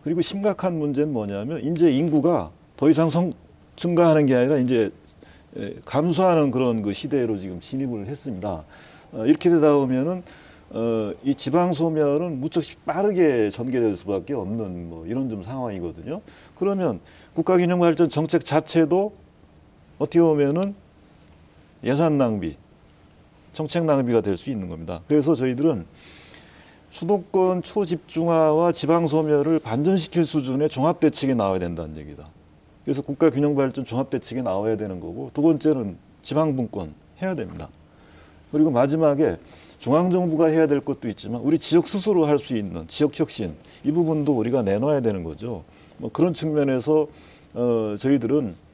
Speaker 2: 그리고 심각한 문제는 뭐냐면 이제 인구가 더 이상 증가하는 게 아니라 이제 감소하는 그런 그 시대로 지금 진입을 했습니다. 이렇게 되다 보면은 이 지방 소멸은 무척 빠르게 전개될 수밖에 없는 뭐 이런 좀 상황이거든요. 그러면 국가균형발전 정책 자체도 어떻게 보면은 예산 낭비, 정책 낭비가 될 수 있는 겁니다. 그래서 저희들은 수도권 초집중화와 지방 소멸을 반전시킬 수준의 종합 대책이 나와야 된다는 얘기다. 그래서 국가균형발전 종합 대책이 나와야 되는 거고, 두 번째는 지방 분권 해야 됩니다. 그리고 마지막에 중앙정부가 해야 될 것도 있지만 우리 지역 스스로 할 수 있는 지역 혁신, 이 부분도 우리가 내놔야 되는 거죠. 뭐 그런 측면에서 저희들은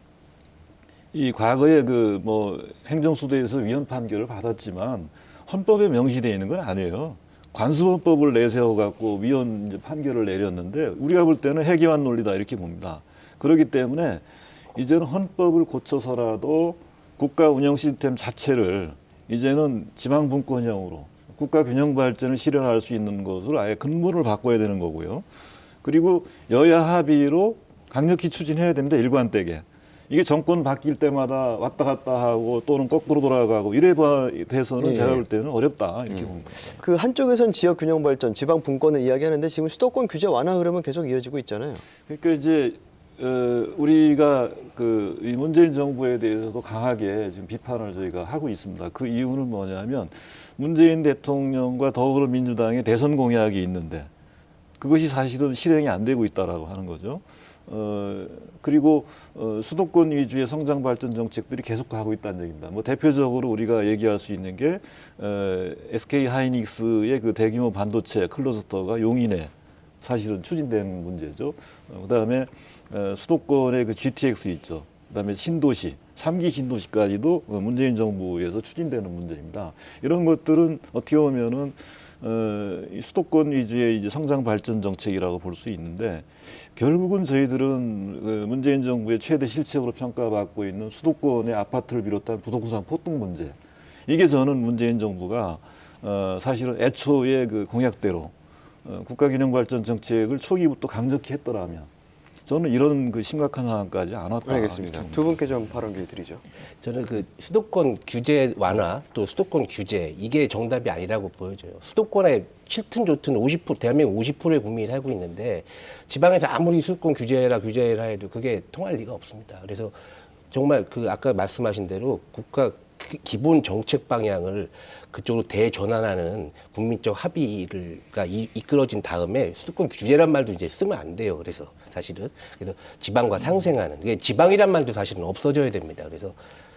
Speaker 2: 이 과거에 그 뭐 행정수도에서 위헌 판결을 받았지만 헌법에 명시되어 있는 건 아니에요. 관습헌법을 내세워 갖고 위헌 판결을 내렸는데, 우리가 볼 때는 해계환 논리다 이렇게 봅니다. 그렇기 때문에 이제는 헌법을 고쳐서라도 국가 운영 시스템 자체를 이제는 지방분권형으로 국가 균형 발전을 실현할 수 있는 것으로 아예 근본을 바꿔야 되는 거고요. 그리고 여야 합의로 강력히 추진해야 됩니다. 일관되게. 이게 정권 바뀔 때마다 왔다 갔다 하고 또는 거꾸로 돌아가고 이래 돼서는
Speaker 1: 예.
Speaker 2: 제가 볼 때는 어렵다 이렇게 봅니다.
Speaker 1: 그 한쪽에선 지역 균형 발전, 지방 분권을 이야기하는데 지금 수도권 규제 완화 흐름은 계속 이어지고 있잖아요.
Speaker 2: 그러니까 이제 우리가 이 문재인 정부에 대해서도 강하게 지금 비판을 저희가 하고 있습니다. 그 이유는 뭐냐면 문재인 대통령과 더불어민주당의 대선 공약이 있는데 그것이 사실은 실행이 안 되고 있다라고 하는 거죠. 그리고 수도권 위주의 성장 발전 정책들이 계속 가고 있다는 얘기입니다. 뭐 대표적으로 우리가 얘기할 수 있는 게 SK 하이닉스의 그 대규모 반도체 클러스터가 용인에 사실은 추진되는 문제죠. 그다음에 수도권의 그 GTX 있죠. 그다음에 신도시, 3기 신도시까지도 문재인 정부에서 추진되는 문제입니다. 이런 것들은 어떻게 보면은 이 수도권 위주의 이제 성장 발전 정책이라고 볼 수 있는데 결국은 저희들은 문재인 정부의 최대 실책으로 평가받고 있는 수도권의 아파트를 비롯한 부동산 폭등 문제. 이게 저는 문재인 정부가 사실은 애초에 그 공약대로 국가균형발전 정책을 초기부터 강력히 했더라면 저는 이런 그 심각한 상황까지 안 왔다.
Speaker 1: 알겠습니다. 두 분께 좀 발언 기회 드리죠.
Speaker 4: 저는 그 수도권 규제 완화 또 수도권 규제 이게 정답이 아니라고 보여져요. 수도권에 싫든 좋든 50% 대한민국 50%의 국민이 살고 있는데 지방에서 아무리 수도권 규제라 해도 그게 통할 리가 없습니다. 그래서 정말 그 아까 말씀하신 대로 국가 기본 정책 방향을 그쪽으로 대전환하는 국민적 합의가 이끌어진 다음에 수도권 규제란 말도 이제 쓰면 안 돼요. 그래서 사실은 그래서 지방과 상생하는 그게 지방이란 말도 사실은 없어져야 됩니다. 그래서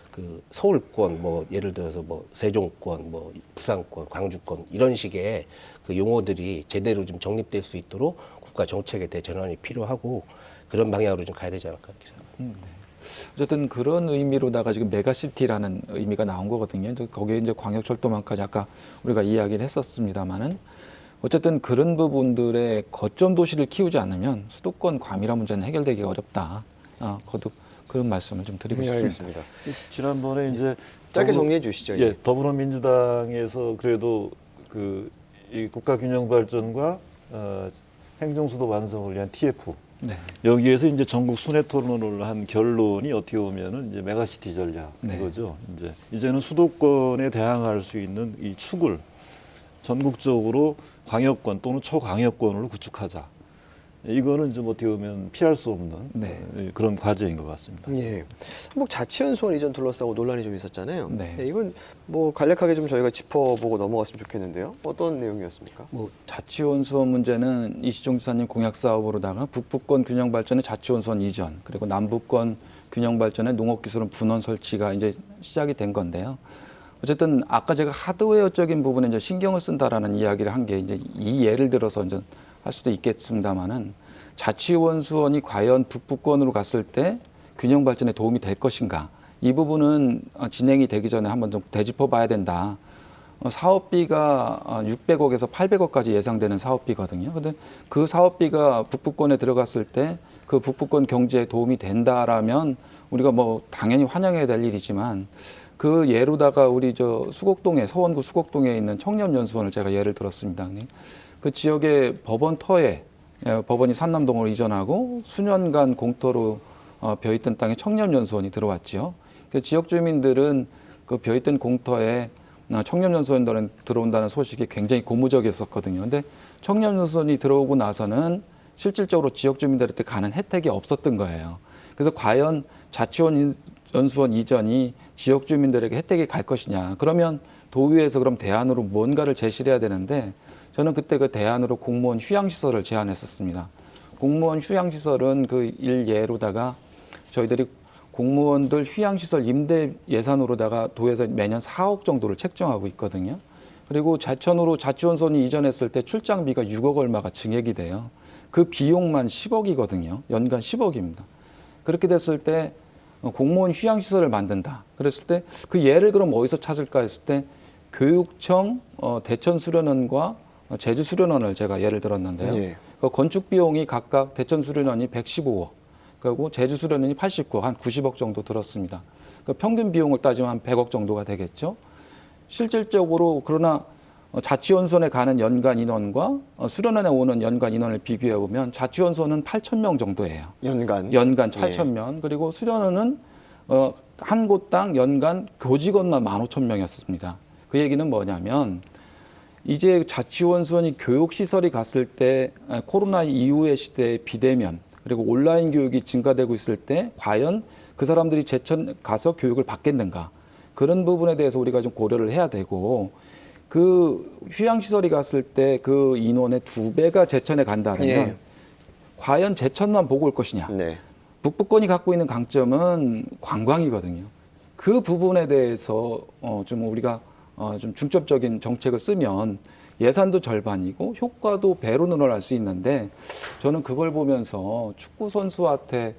Speaker 4: 그 서울권 뭐 예를 들어서 뭐 세종권 뭐 부산권 광주권 이런 식의 그 용어들이 제대로 좀 정립될 수 있도록 국가 정책의 대전환이 필요하고 그런 방향으로 좀 가야 되지 않을까 이렇게 생각합니다.
Speaker 3: 어쨌든 그런 의미로다가 지금 메가시티라는 의미가 나온 거거든요. 이제 거기에 이제 광역철도망까지 아까 우리가 이야기를 했었습니다만은 어쨌든 그런 부분들의 거점 도시를 키우지 않으면 수도권 과밀화 문제는 해결되기가 어렵다. 거듭 그런 말씀을 좀 드리고 싶습니다.
Speaker 1: 알겠습니다.
Speaker 2: 지난번에 이제
Speaker 1: 짧게 정리해 주시죠.
Speaker 2: 예, 더불어민주당에서 그래도 이 국가균형발전과 행정수도 완성을 위한 TF
Speaker 3: 네.
Speaker 2: 여기에서 이제 전국 순회 토론을 한 결론이 어떻게 보면은 이제 메가시티 전략
Speaker 3: 네.
Speaker 2: 이거죠. 이제는 수도권에 대항할 수 있는 이 축을 전국적으로 광역권 또는 초광역권으로 구축하자. 이거는 좀 어떻게 보면 피할 수 없는
Speaker 3: 네.
Speaker 2: 그런 과제인 것 같습니다.
Speaker 1: 예. 한국 자치연수원 이전 둘러싸고 논란이 좀 있었잖아요.
Speaker 3: 네.
Speaker 1: 이건 뭐 간략하게 좀 저희가 짚어보고 넘어갔으면 좋겠는데요. 어떤 내용이었습니까?
Speaker 3: 뭐 자치원수원 문제는 이시종 지사님 공약 사업으로다가 북부권 균형 발전의 자치원수원 이전 그리고 남부권 균형 발전의 농업기술원 분원 설치가 이제 시작이 된 건데요. 어쨌든 아까 제가 하드웨어적인 부분에 이제 신경을 쓴다라는 이야기를 한 게 이제 이 예를 들어서 이제 할 수도 있겠습니다만은 자치원수원이 과연 북부권으로 갔을 때 균형 발전에 도움이 될 것인가 이 부분은 진행이 되기 전에 한번 좀 되짚어 봐야 된다. 사업비가 600억에서 800억까지 예상되는 사업비거든요. 근데 그 사업비가 북부권에 들어갔을 때 그 북부권 경제에 도움이 된다라면 우리가 뭐 당연히 환영해야 될 일이지만 그 예로다가 우리 저 수곡동에 서원구 수곡동에 있는 청년연수원을 제가 예를 들었습니다. 그 지역의 법원 터에 법원이 산남동으로 이전하고 수년간 공터로 벼있던 땅에 청년연수원이 들어왔지요. 그 지역 주민들은 그 벼있던 공터에 청년연수원들은 들어온다는 소식이 굉장히 고무적이었었거든요. 근데 청년연수원이 들어오고 나서는 실질적으로 지역 주민들한테 가는 혜택이 없었던 거예요. 그래서 과연 자치원수원 이전이 지역 주민들에게 혜택이 갈 것이냐. 그러면 도의회에서 그럼 대안으로 뭔가를 제시를 해야 되는데 저는 그때 그 대안으로 공무원 휴양시설을 제안했었습니다. 공무원 휴양시설은 그 일예로다가 저희들이 공무원들 휴양시설 임대 예산으로다가 도에서 매년 4억 정도를 책정하고 있거든요. 그리고 자천으로 자치원수원이 이전했을 때 출장비가 6억 얼마가 증액이 돼요. 그 비용만 10억이거든요. 연간 10억입니다. 그렇게 됐을 때 공무원 휴양시설을 만든다. 그랬을 때 그 예를 그럼 어디서 찾을까 했을 때 교육청, 대천수련원과 제주수련원을 제가 예를 들었는데요.
Speaker 1: 예.
Speaker 3: 그 건축 비용이 각각 대천수련원이 115억, 그리고 제주 수련원이 89억, 한 90억 정도 들었습니다. 그러니까 평균 비용을 따지면 한 100억 정도가 되겠죠. 실질적으로 그러나 자치원손에 가는 연간 인원과 수련원에 오는 연간 인원을 비교해 보면 자치원손은 8,000명 정도예요.
Speaker 1: 연간.
Speaker 3: 연간 8,000명. 그리고 수련원은 한 곳당 연간 교직원만 15,000명이었습니다. 그 얘기는 뭐냐면 이제 자치원수원이 교육시설이 갔을 때 코로나 이후의 시대의 비대면 그리고 온라인 교육이 증가되고 있을 때 과연 그 사람들이 제천 가서 교육을 받겠는가 그런 부분에 대해서 우리가 좀 고려를 해야 되고 그 휴양시설이 갔을 때 그 인원의 2배가 제천에 간다면
Speaker 1: 예.
Speaker 3: 과연 제천만 보고 올 것이냐.
Speaker 1: 네.
Speaker 3: 북부권이 갖고 있는 강점은 관광이거든요. 그 부분에 대해서 좀 우리가 좀 중점적인 정책을 쓰면 예산도 절반이고 효과도 배로 늘어날 수 있는데 저는 그걸 보면서 축구 선수한테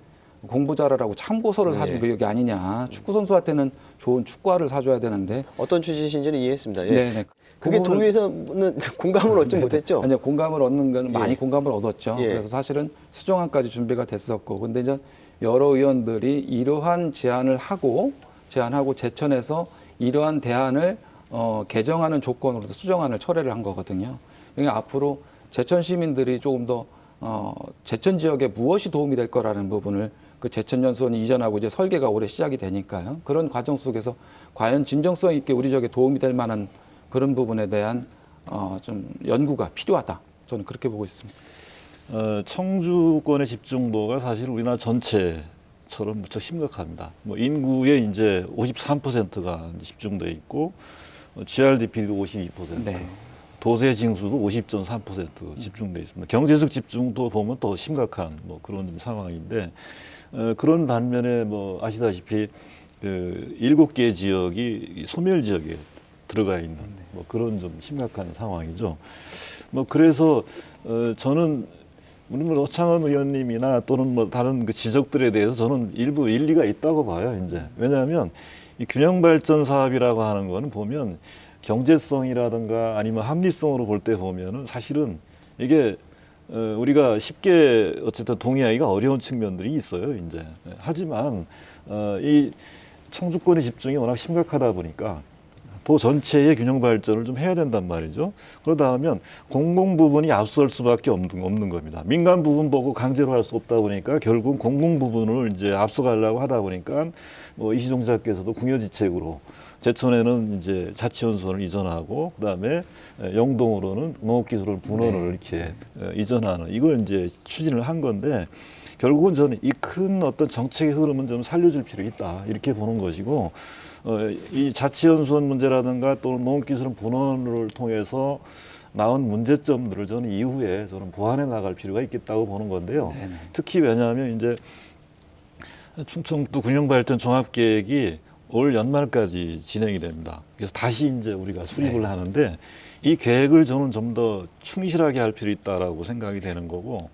Speaker 3: 공부 잘하라고 참고서를 사준 그 얘기 아니냐. 축구 선수한테는 좋은 축구화를 사줘야 되는데.
Speaker 1: 어떤 취지신지는 이해했습니다. 예.
Speaker 3: 네네.
Speaker 1: 그게
Speaker 3: 부분을-
Speaker 1: 도의에서는 공감을 얻지 못했죠.
Speaker 3: 아니요, 공감을 얻는 건 많이
Speaker 1: 예.
Speaker 3: 공감을 얻었죠.
Speaker 1: 예.
Speaker 3: 그래서 사실은 수정안까지 준비가 됐었고, 근데 이제 여러 의원들이 이러한 제안하고 제천에서 이러한 대안을 개정하는 조건으로도 수정안을 철회를 한 거거든요. 그러니까 앞으로 제천 시민들이 조금 더 제천 지역에 무엇이 도움이 될 거라는 부분을 그 제천연수원이 이전하고 이제 설계가 올해 시작이 되니까요. 그런 과정 속에서 과연 진정성 있게 우리 지역에 도움이 될 만한 그런 부분에 대한 좀 연구가 필요하다. 저는 그렇게 보고 있습니다.
Speaker 2: 청주권의 집중도가 사실 우리나라 전체처럼 무척 심각합니다. 뭐 인구의 이제 53%가 집중돼 있고 GRDP도 52%,
Speaker 3: 네.
Speaker 2: 도세 징수도 50.3% 집중돼 있습니다. 경제적 집중도 보면 더 심각한 뭐 그런 좀 상황인데 그런 반면에 뭐 아시다시피 그 7개 지역이 소멸 지역에 들어가 있는 뭐 그런 좀 심각한 상황이죠. 뭐 그래서 저는 우리 뭐 노창원 의원님이나 또는 뭐 다른 그 지적들에 대해서 저는 일부 일리가 있다고 봐요. 이제 왜냐하면 이 균형 발전 사업이라고 하는 거는 보면 경제성이라든가 아니면 합리성으로 볼 때 보면은 사실은 이게 우리가 쉽게 어쨌든 동의하기가 어려운 측면들이 있어요. 이제 하지만 이 청주권의 집중이 워낙 심각하다 보니까 도 전체의 균형 발전을 좀 해야 된단 말이죠. 그러다 하면 공공 부분이 앞설 수밖에 없는 겁니다. 민간 부분 보고 강제로 할 수 없다 보니까 결국 공공 부분을 이제 앞서가려고 하다 보니까 뭐 이시종자께서도 궁여지책으로 제천에는 이제 자치연수원을 이전하고 그다음에 영동으로는 농업기술을 분원을 이렇게 이전하는 이걸 이제 추진을 한 건데 결국은 저는 이 큰 어떤 정책의 흐름은 좀 살려줄 필요 있다 이렇게 보는 것이고 이 자치연수원 문제라든가 또는 농업기술은 분원을 통해서 나온 문제점들을 저는 이후에 저는 보완해 나갈 필요가 있겠다고 보는 건데요.
Speaker 3: 네네.
Speaker 2: 특히 왜냐하면 이제 충청도 균형발전 종합계획이 올 연말까지 진행이 됩니다. 그래서 다시 이제 우리가 수립을 하는데 이 계획을 저는 좀 더 충실하게 할 필요 있다라고 생각이 되는 거고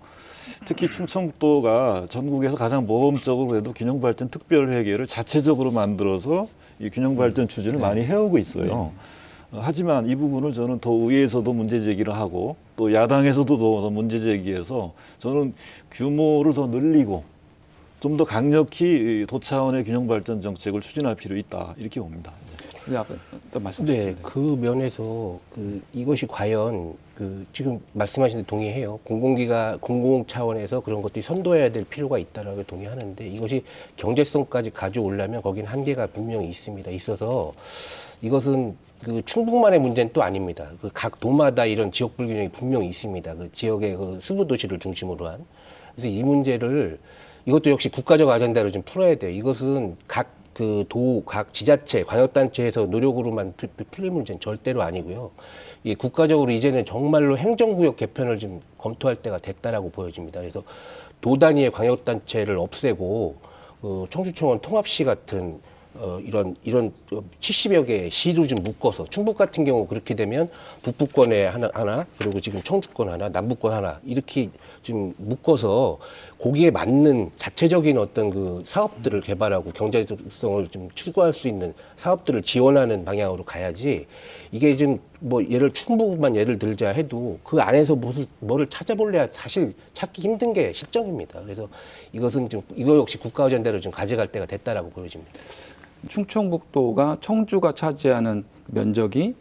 Speaker 2: 특히 충청도가 전국에서 가장 모범적으로 해도 균형발전 특별회계를 자체적으로 만들어서 이 균형발전 추진을 많이 해오고 있어요. 하지만 이 부분을 저는 더 의회에서도 문제 제기를 하고 또 야당에서도 더 문제 제기해서 저는 규모를 더 늘리고 좀 더 강력히 도 차원의 균형발전 정책을 추진할 필요 있다 이렇게 봅니다.
Speaker 3: 근데 아까 또 말씀
Speaker 4: 네,
Speaker 3: 주셨는데.
Speaker 4: 그 면에서 이것이 과연 지금 말씀하신 데 동의해요. 공공 차원에서 그런 것들이 선도해야 될 필요가 있다라고 동의하는데 이것이 경제성까지 가져오려면 거긴 한계가 분명히 있어서 이것은 그 충북만의 문제는 또 아닙니다. 그 각 도마다 이런 지역 불균형이 분명히 있습니다. 그 지역의 그 수도 도시를 중심으로 한. 그래서 이 문제를 이것도 역시 국가적 아젠다로 좀 풀어야 돼요. 이것은 각 지자체, 광역단체에서 노력으로만 풀릴 문제는 절대로 아니고요. 이 국가적으로 이제는 정말로 행정구역 개편을 좀 검토할 때가 됐다라고 보여집니다. 그래서 도 단위의 광역단체를 없애고 청주청원 통합시 같은 이런 70여 개의 시를 좀 묶어서 충북 같은 경우 그렇게 되면 북부권에 하나 그리고 지금 청주권 하나 남부권 하나 이렇게 좀 묶어서 거기에 맞는 자체적인 어떤 그 사업들을 개발하고 경제성을 좀 추구할 수 있는 사업들을 지원하는 방향으로 가야지 이게 좀 뭐 충북만 예를 들자 해도 그 안에서 뭐를 찾아볼래야 사실 찾기 힘든 게 실정입니다. 그래서 이것은 이거 역시 국가 어젠다로 좀 가져갈 때가 됐다라고 보여집니다.
Speaker 3: 충청북도가 청주가 차지하는 면적이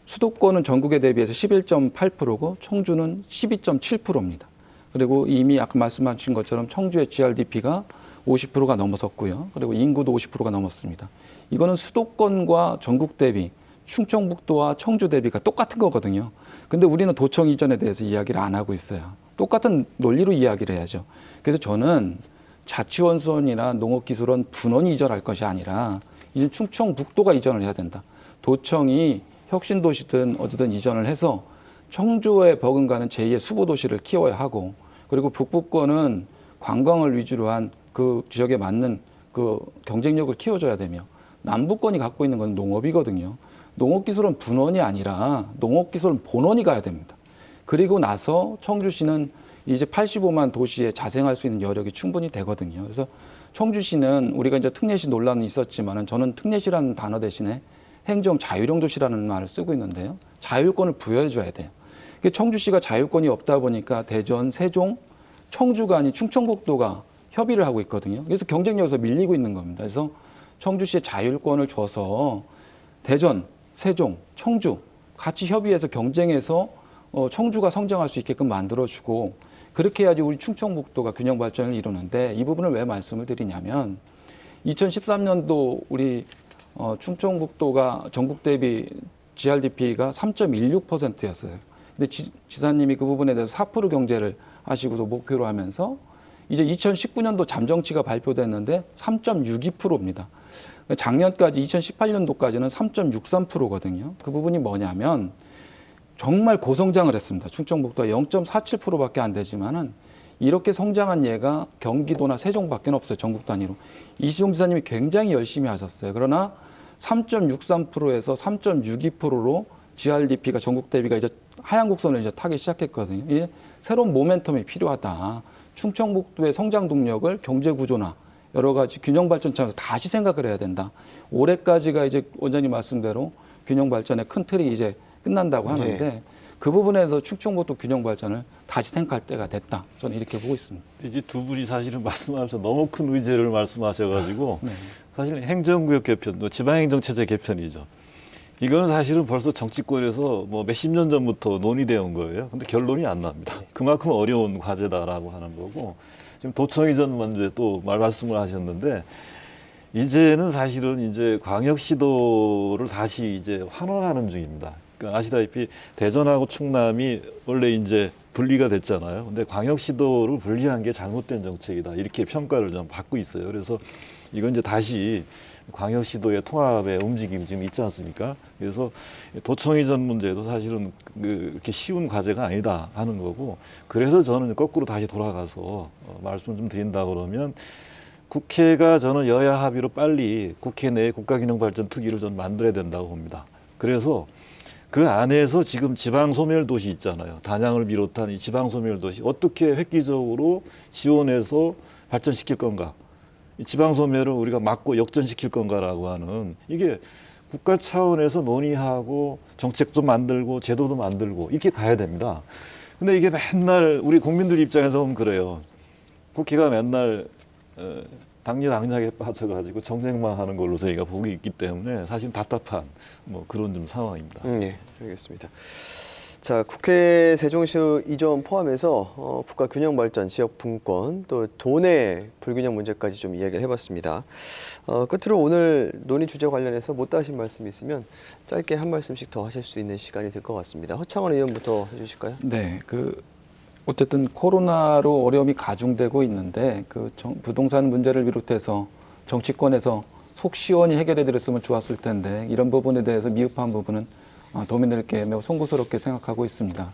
Speaker 3: 수도권은 전국에 대비해서 11.8%고 청주는 12.7%입니다. 그리고 이미 아까 말씀하신 것처럼 청주의 GRDP가 50%가 넘어섰고요. 그리고 인구도 50%가 넘었습니다. 이거는 수도권과 전국 대비, 충청북도와 청주 대비가 똑같은 거거든요. 근데 우리는 도청 이전에 대해서 이야기를 안 하고 있어요. 똑같은 논리로 이야기를 해야죠. 그래서 저는 자치원수원이나 농업기술원 분원이 이전할 것이 아니라 이제 충청북도가 이전을 해야 된다. 도청이 혁신도시든 어디든 이전을 해서 청주에 버금가는 제2의 수보도시를 키워야 하고, 그리고 북부권은 관광을 위주로 한 그 지역에 맞는 그 경쟁력을 키워줘야 되며, 남부권이 갖고 있는 건 농업이거든요. 농업기술은 분원이 아니라 농업기술은 본원이 가야 됩니다. 그리고 나서 청주시는 이제 85만 도시에 자생할 수 있는 여력이 충분히 되거든요. 그래서 청주시는 우리가 이제 특례시 논란이 있었지만은 저는 특례시라는 단어 대신에 행정 자율형 도시라는 말을 쓰고 있는데요. 자율권을 부여해 줘야 돼요. 청주시가 자율권이 없다 보니까 대전, 세종, 청주가 아닌 충청북도가 협의를 하고 있거든요. 그래서 경쟁력에서 밀리고 있는 겁니다. 그래서 청주시에 자율권을 줘서 대전, 세종, 청주 같이 협의해서 경쟁해서 청주가 성장할 수 있게끔 만들어주고, 그렇게 해야지 우리 충청북도가 균형 발전을 이루는데, 이 부분을 왜 말씀을 드리냐면 2013년도 우리 충청북도가 전국 대비 GRDP가 3.16%였어요. 근데 지사님이 그 부분에 대해서 4% 경제를 하시고서 목표로 하면서 이제 2019년도 잠정치가 발표됐는데 3.62%입니다. 작년까지 2018년도까지는 3.63%거든요. 그 부분이 뭐냐면 정말 고성장을 했습니다. 충청북도가 0.47%밖에 안 되지만은 이렇게 성장한 예가 경기도나 세종밖에 없어요. 전국 단위로. 이시종 지사님이 굉장히 열심히 하셨어요. 그러나 3.63%에서 3.62%로 GRDP가 전국 대비가 이제 하향 곡선을 이제 타기 시작했거든요. 이제 새로운 모멘텀이 필요하다. 충청북도의 성장 동력을 경제 구조나 여러 가지 균형 발전 차원에서 다시 생각을 해야 된다. 올해까지가 이제 원장님 말씀대로 균형 발전의 큰 틀이 이제 끝난다고 하는데 그 부분에서 충청북도 균형 발전을 다시 생각할 때가 됐다. 저는 이렇게 보고 있습니다.
Speaker 2: 이제 두 분이 사실은 말씀하면서 너무 큰 의제를 말씀하셔가지고 사실 행정구역 개편, 지방행정체제 개편이죠. 이거는 사실은 벌써 정치권에서 뭐 몇십 년 전부터 논의되어 온 거예요. 근데 결론이 안 납니다. 그만큼 어려운 과제다라고 하는 거고, 지금 도청 이전 문제 또 말씀을 하셨는데, 이제는 사실은 이제 광역시도를 다시 이제 환원하는 중입니다. 그러니까 아시다시피 대전하고 충남이 원래 이제 분리가 됐잖아요. 근데 광역시도를 분리한 게 잘못된 정책이다. 이렇게 평가를 좀 받고 있어요. 그래서 이건 이제 다시 광역시도의 통합의 움직임이 지금 있지 않습니까? 그래서 도청 이전 문제도 사실은 그렇게 쉬운 과제가 아니다 하는 거고, 그래서 저는 거꾸로 다시 돌아가서 말씀을 좀 드린다 그러면, 국회가 저는 여야 합의로 빨리 국회 내에 국가균형발전특위를 좀 만들어야 된다고 봅니다. 그래서 그 안에서 지금 지방소멸도시 있잖아요. 단양을 비롯한 이 지방소멸도시 어떻게 획기적으로 지원해서 발전시킬 건가, 이 지방소멸을 우리가 막고 역전시킬 건가라고 하는, 이게 국가 차원에서 논의하고 정책도 만들고 제도도 만들고 이렇게 가야 됩니다. 근데 이게 맨날 우리 국민들 입장에서 보면 그래요. 국회가 맨날 당리당략에 빠져가지고 정쟁만 하는 걸로 저희가 보고 있기 때문에 사실 답답한 뭐 그런 좀 상황입니다.
Speaker 1: 네, 알겠습니다. 자, 국회 세종시 이전 포함해서 국가 균형 발전, 지역 분권, 또 도내 불균형 문제까지 좀 이야기를 해봤습니다. 끝으로 오늘 논의 주제 관련해서 못다 하신 말씀이 있으면 짧게 한 말씀씩 더 하실 수 있는 시간이 될 것 같습니다. 허창원 의원부터 해주실까요?
Speaker 3: 네, 어쨌든 코로나로 어려움이 가중되고 있는데 부동산 문제를 비롯해서 정치권에서 속 시원히 해결해 드렸으면 좋았을 텐데, 이런 부분에 대해서 미흡한 부분은 도민들께 매우 송구스럽게 생각하고 있습니다.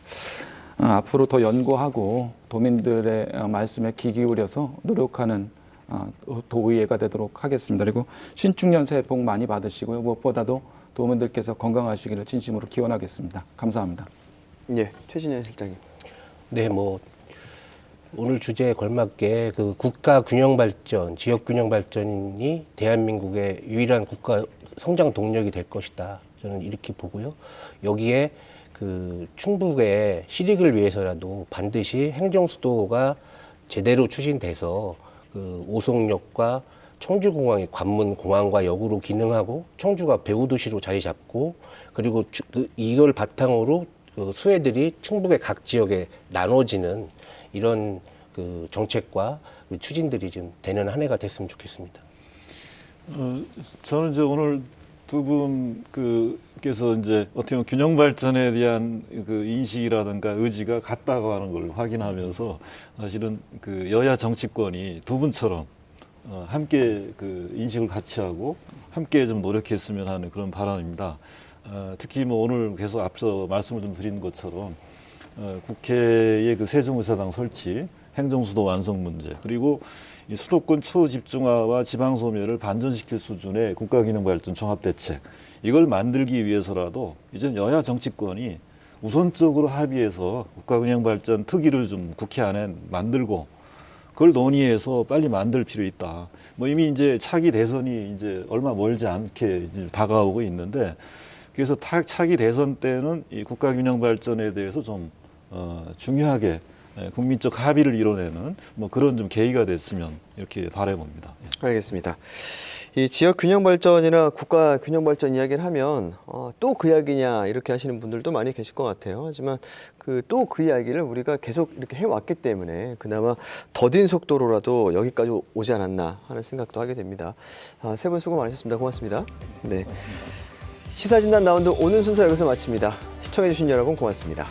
Speaker 3: 앞으로 더 연구하고 도민들의 말씀에 귀 기울여서 노력하는 도의회가 되도록 하겠습니다. 그리고 신축년 새해 복 많이 받으시고요. 무엇보다도 도민들께서 건강하시기를 진심으로 기원하겠습니다. 감사합니다.
Speaker 1: 예, 최진현 실장님.
Speaker 4: 네, 뭐 오늘 주제에 걸맞게 그 국가 균형 발전, 지역 균형 발전이 대한민국의 유일한 국가 성장 동력이 될 것이다. 저는 이렇게 보고요. 여기에 그 충북의 실익을 위해서라도 반드시 행정수도가 제대로 추진돼서 그 오송역과 청주공항이 관문 공항과 역으로 기능하고 청주가 배후도시로 자리 잡고 그리고 이걸 바탕으로 그 수혜들이 충북의 각 지역에 나눠지는 이런 그 정책과 그 추진들이 좀 되는 한 해가 됐으면 좋겠습니다.
Speaker 2: 저는 이제 오늘 두 분께서 이제 어떻게 보면 균형 발전에 대한 그 인식이라든가 의지가 같다고 하는 걸 확인하면서 사실은 그 여야 정치권이 두 분처럼 함께 그 인식을 같이 하고 함께 좀 노력했으면 하는 그런 바람입니다. 특히 뭐 오늘 계속 앞서 말씀을 좀 드린 것처럼 국회의 그 세종의사당 설치, 행정수도 완성 문제, 그리고 이 수도권 초집중화와 지방소멸을 반전시킬 수준의 국가기능발전 종합대책, 이걸 만들기 위해서라도 이젠 여야 정치권이 우선적으로 합의해서 국가균형발전 특위를 좀 국회 안에 만들고 그걸 논의해서 빨리 만들 필요 있다. 뭐 이미 이제 차기 대선이 이제 얼마 멀지 않게 이제 다가오고 있는데, 그래서 차기 대선 때는 이 국가균형 발전에 대해서 좀 중요하게 국민적 합의를 이뤄내는 뭐 그런 좀 계기가 됐으면 이렇게 바라봅니다.
Speaker 1: 알겠습니다. 이 지역 균형 발전이나 국가 균형 발전 이야기를 하면 또 그 이야기냐 이렇게 하시는 분들도 많이 계실 것 같아요. 하지만 또 그 이야기를 우리가 계속 이렇게 해왔기 때문에 그나마 더딘 속도로라도 여기까지 오지 않았나 하는 생각도 하게 됩니다. 세 분 수고 많으셨습니다. 고맙습니다. 네. 시사진단 라운드 오늘 순서 여기서 마칩니다. 시청해주신 여러분 고맙습니다.